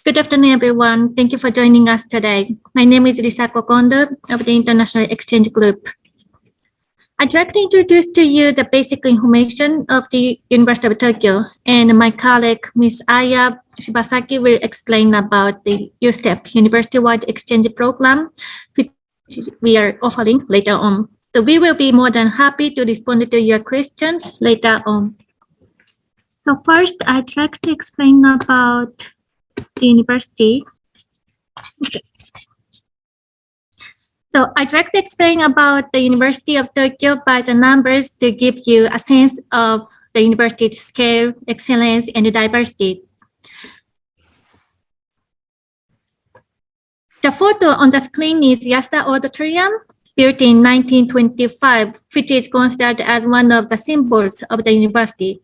Good afternoon, everyone. Thank you for joining us today. My name is Risako Kondo of the International Exchange Group. I'd like to introduce to you the basic information of the University of Tokyo, and my colleague, Ms. Aya Shibasaki, will explain about the USTEP, University-Wide Exchange Program, which we are offering later on. So we will be more than happy to respond to your questions later on. So first, I'd like to explain about the university. Okay. So I'd like to explain about the University of Tokyo by the numbers to give you a sense of the university's scale, excellence, and diversity. The photo on the screen is Yasuda Auditorium, built in 1925, which is considered as one of the symbols of the university.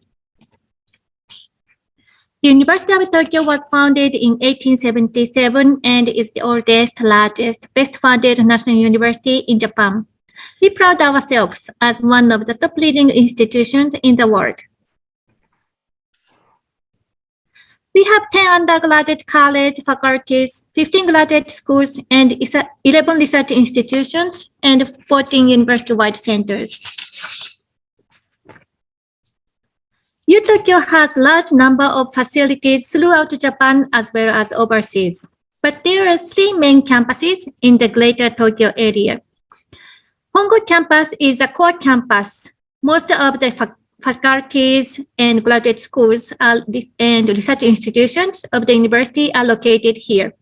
The University of Tokyo was founded in 1877 and is the oldest, largest, best-funded national university in Japan. We pride ourselves as one of the top leading institutions in the world. We have 10 undergraduate college faculties, 15 graduate schools, and 11 research institutions, and 14 university-wide centers. UTokyo has a large number of facilities throughout Japan as well as overseas, but there are 3 main campuses in the greater Tokyo area. Hongo campus is a core campus. Most of the faculties and graduate schools and research institutions of the university are located here.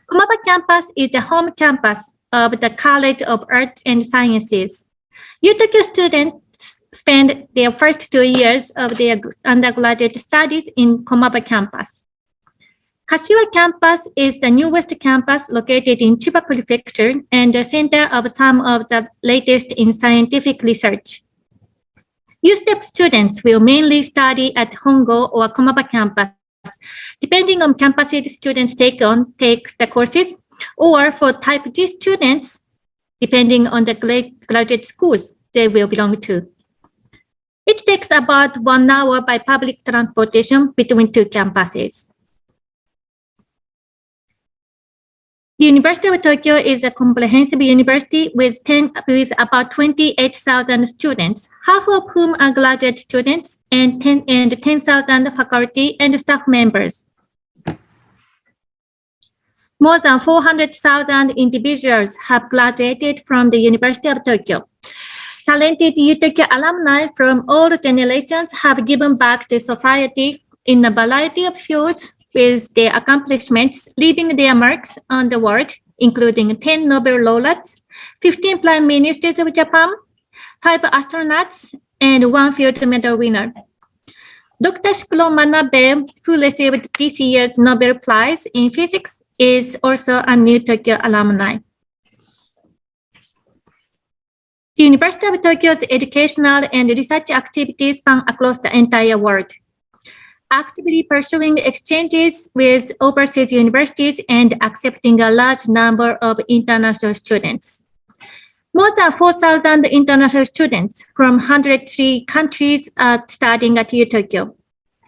Komaba campus is the home campus of the College of Arts and Sciences. UTokyo students spend their first 2 years of their undergraduate studies in Komaba campus. Kashiwa campus is the newest campus located in Chiba Prefecture and the center of some of the latest in scientific research. USTEP students will mainly study at Hongo or Komaba campus, depending on campuses students take the courses, or for Type G students, depending on the graduate schools they will belong to. It takes about 1 hour by public transportation between 2 campuses. The University of Tokyo is a comprehensive university with about 28,000 students, half of whom are graduate students, and 10,000 faculty and staff members. More than 400,000 individuals have graduated from the University of Tokyo. Talented UTokyo alumni from all generations have given back to society in a variety of fields with their accomplishments, leaving their marks on the world, including 10 Nobel laureates, 15 Prime Ministers of Japan, 5 astronauts, and 1 field medal winner. Dr. Shukuro Manabe, who received this year's Nobel Prize in Physics, is also a UTokyo alumni. The University of Tokyo's educational and research activities span across the entire world, actively pursuing exchanges with overseas universities and accepting a large number of international students. More than 4,000 international students from 103 countries are studying at UTokyo.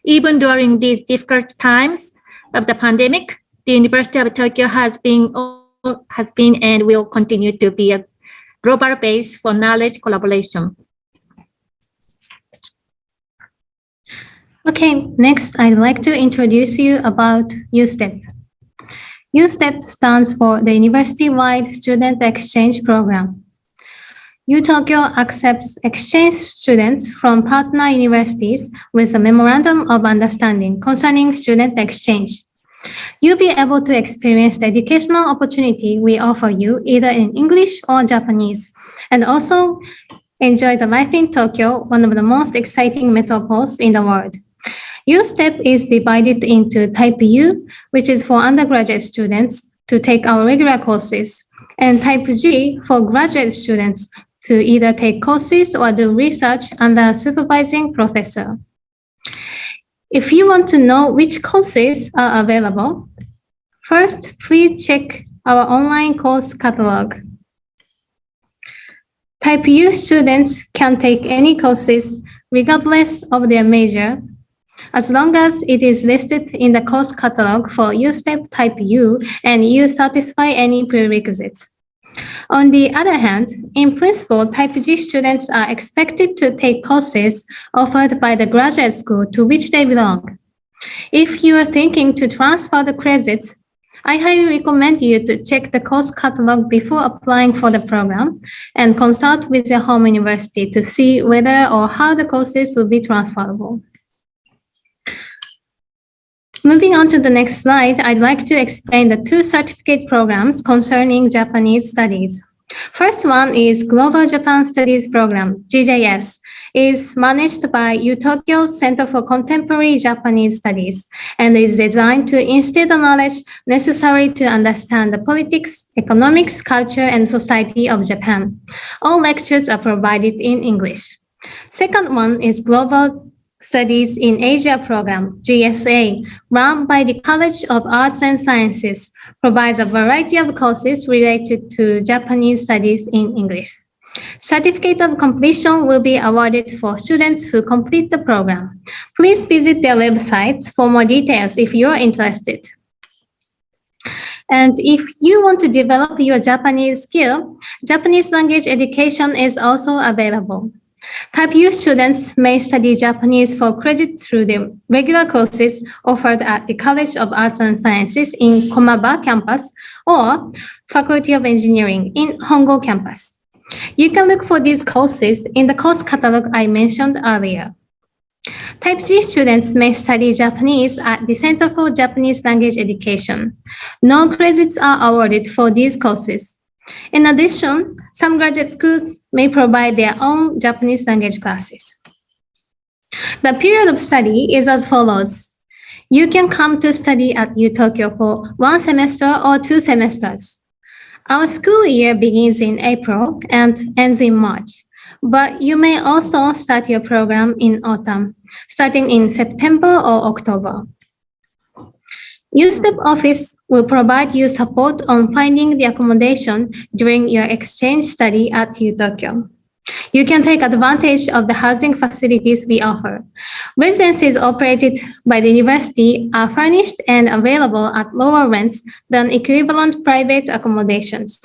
Even during these difficult times of the pandemic, the University of Tokyo has been and will continue to be a global base for knowledge collaboration. Okay, next I'd like to introduce you about USTEP. USTEP stands for the University-Wide Student Exchange Program. UTokyo accepts exchange students from partner universities with a memorandum of understanding concerning student exchange. You'll be able to experience the educational opportunity we offer you either in English or Japanese, and also enjoy the life in Tokyo, one of the most exciting metropoles in the world. USTEP is divided into Type U, which is for undergraduate students to take our regular courses, and Type G for graduate students to either take courses or do research under a supervising professor. If you want to know which courses are available, first, please check our online course catalog. Type U students can take any courses regardless of their major, as long as it is listed in the course catalog for USTEP Type U and you satisfy any prerequisites. On the other hand, in principle, Type G students are expected to take courses offered by the graduate school to which they belong. If you are thinking to transfer the credits, I highly recommend you to check the course catalog before applying for the program and consult with your home university to see whether or how the courses will be transferable. Moving on to the next slide, I'd like to explain the two certificate programs concerning Japanese studies. First one is Global Japan Studies Program, GJS, is managed by UTokyo Center for Contemporary Japanese Studies and is designed to instill the knowledge necessary to understand the politics, economics, culture, and society of Japan. All lectures are provided in English. Second one is Global Studies in Asia Program, GSA, run by the College of Arts and Sciences, provides a variety of courses related to Japanese studies in English. Certificate of completion will be awarded for students who complete the program. Please visit their websites for more details if you are interested. And if you want to develop your Japanese skill, Japanese language education is also available. Type U students may study Japanese for credit through the regular courses offered at the College of Arts and Sciences in Komaba campus or Faculty of Engineering in Hongo campus. You can look for these courses in the course catalog I mentioned earlier. Type G students may study Japanese at the Center for Japanese Language Education. No credits are awarded for these courses. In addition, some graduate schools may provide their own Japanese language classes. The period of study is as follows. You can come to study at UTokyo for 1 semester or 2 semesters. Our school year begins in April and ends in March, but you may also start your program in autumn, starting in September or October. USTEP office will provide you support on finding the accommodation during your exchange study at UTokyo. You can take advantage of the housing facilities we offer. Residences operated by the university are furnished and available at lower rents than equivalent private accommodations.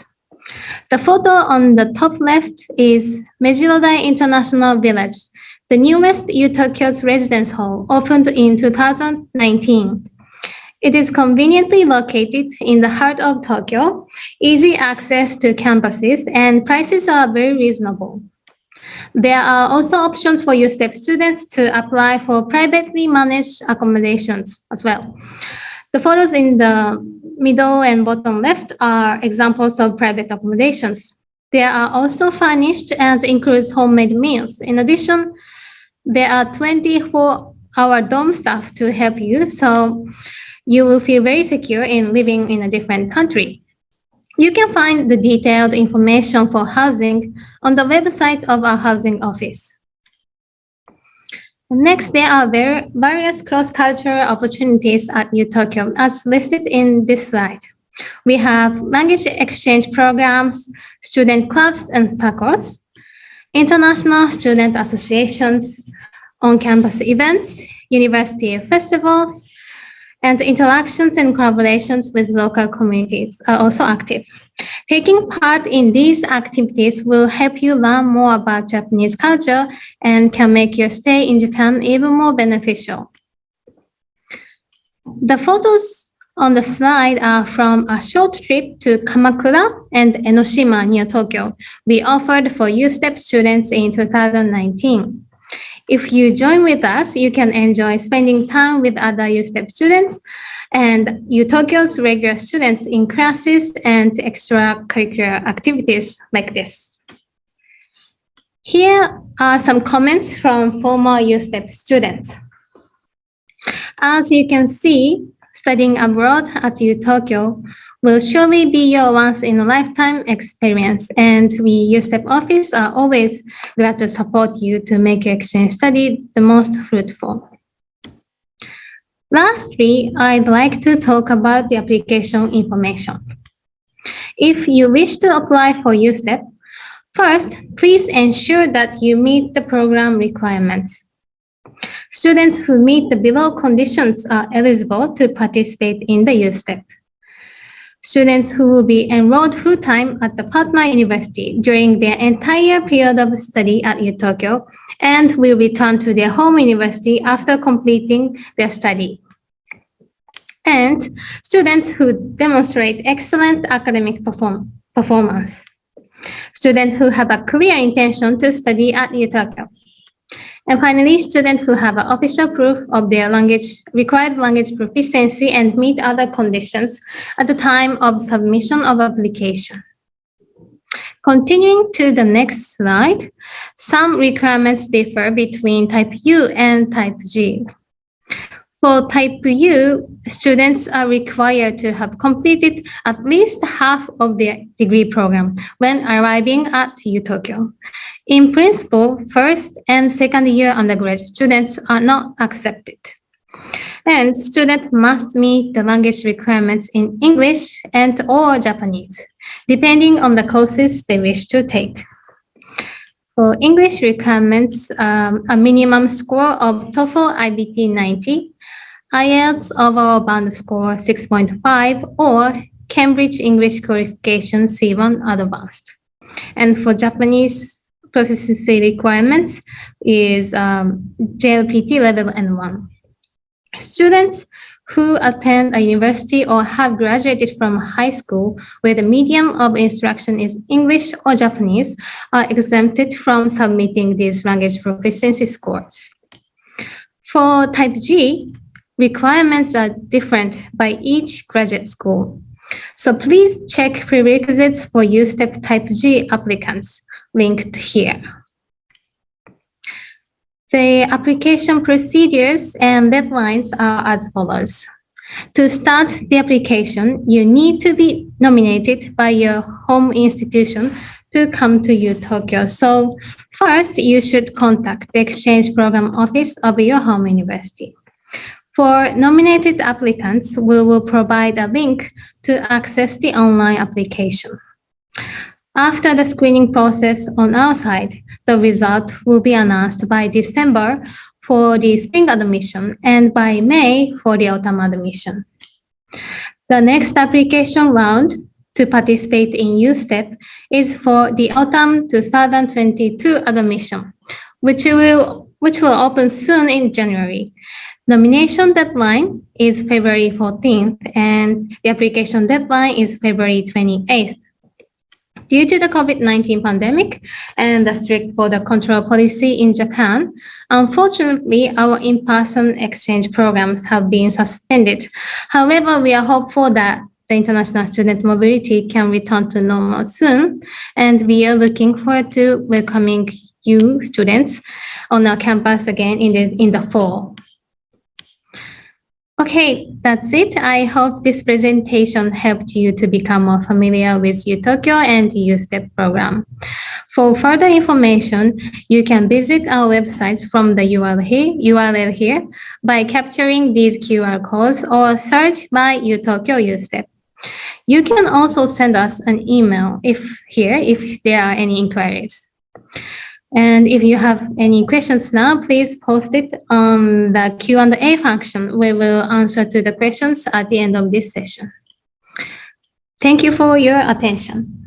The photo on the top left is Mejirodai International Village, the newest UTokyo's residence hall, opened in 2019. It is conveniently located in the heart of Tokyo, easy access to campuses, and prices are very reasonable. There are also options for USTEP students to apply for privately managed accommodations as well. The photos in the middle and bottom left are examples of private accommodations. They are also furnished and includes homemade meals. In addition, there are 24-hour dorm staff to help you, so you will feel very secure in living in a different country. You can find the detailed information for housing on the website of our housing office. Next, there are various cross-cultural opportunities at UTokyo as listed in this slide. We have language exchange programs, student clubs and circles, international student associations, on-campus events, university festivals, and interactions and collaborations with local communities are also active. Taking part in these activities will help you learn more about Japanese culture and can make your stay in Japan even more beneficial. The photos on the slide are from a short trip to Kamakura and Enoshima near Tokyo we offered for USTEP students in 2019. If you join with us, you can enjoy spending time with other USTEP students and UTokyo's regular students in classes and extracurricular activities like this. Here are some comments from former USTEP students. As you can see, studying abroad at UTokyo will surely be your once-in-a-lifetime experience, and we USTEP office are always glad to support you to make your exchange study the most fruitful. Lastly, I'd like to talk about the application information. If you wish to apply for USTEP, first, please ensure that you meet the program requirements. Students who meet the below conditions are eligible to participate in the USTEP. Students who will be enrolled full-time at the partner university during their entire period of study at UTokyo and will return to their home university after completing their study. And students who demonstrate excellent academic performance. Students who have a clear intention to study at UTokyo. And finally, students who have an official proof of their required language proficiency and meet other conditions at the time of submission of application. Continuing to the next slide, some requirements differ between Type U and Type G. For Type U, students are required to have completed at least half of their degree program when arriving at UTokyo. In principle, first and second year undergraduate students are not accepted. And students must meet the language requirements in English and or Japanese, depending on the courses they wish to take. For English requirements, a minimum score of TOEFL IBT 90, IELTS overall band score 6.5, or Cambridge English Qualification C1 Advanced. And for Japanese proficiency requirements is JLPT level N1. Students who attend a university or have graduated from high school where the medium of instruction is English or Japanese are exempted from submitting these language proficiency scores. For Type G, requirements are different by each graduate school. So please check prerequisites for USTEP Type G applicants, linked here. The application procedures and deadlines are as follows. To start the application, you need to be nominated by your home institution to come to UTokyo. So first, you should contact the exchange program office of your home university. For nominated applicants, we will provide a link to access the online application. After the screening process on our side, the result will be announced by December for the spring admission and by May for the autumn admission. The next application round to participate in USTEP is for the autumn 2022 admission, which will open soon in January. Nomination deadline is February 14th and the application deadline is February 28th. Due to the COVID-19 pandemic and the strict border control policy in Japan, unfortunately, our in-person exchange programs have been suspended. However, we are hopeful that the international student mobility can return to normal soon, and we are looking forward to welcoming you students on our campus again in the fall. Okay, that's it. I hope this presentation helped you to become more familiar with UTokyo and the USTEP program. For further information, you can visit our websites from the URL here by capturing these QR codes or search by UTokyo USTEP. You can also send us an email if there are any inquiries. And if you have any questions now, please post it on the Q&A function. We will answer to the questions at the end of this session. Thank you for your attention.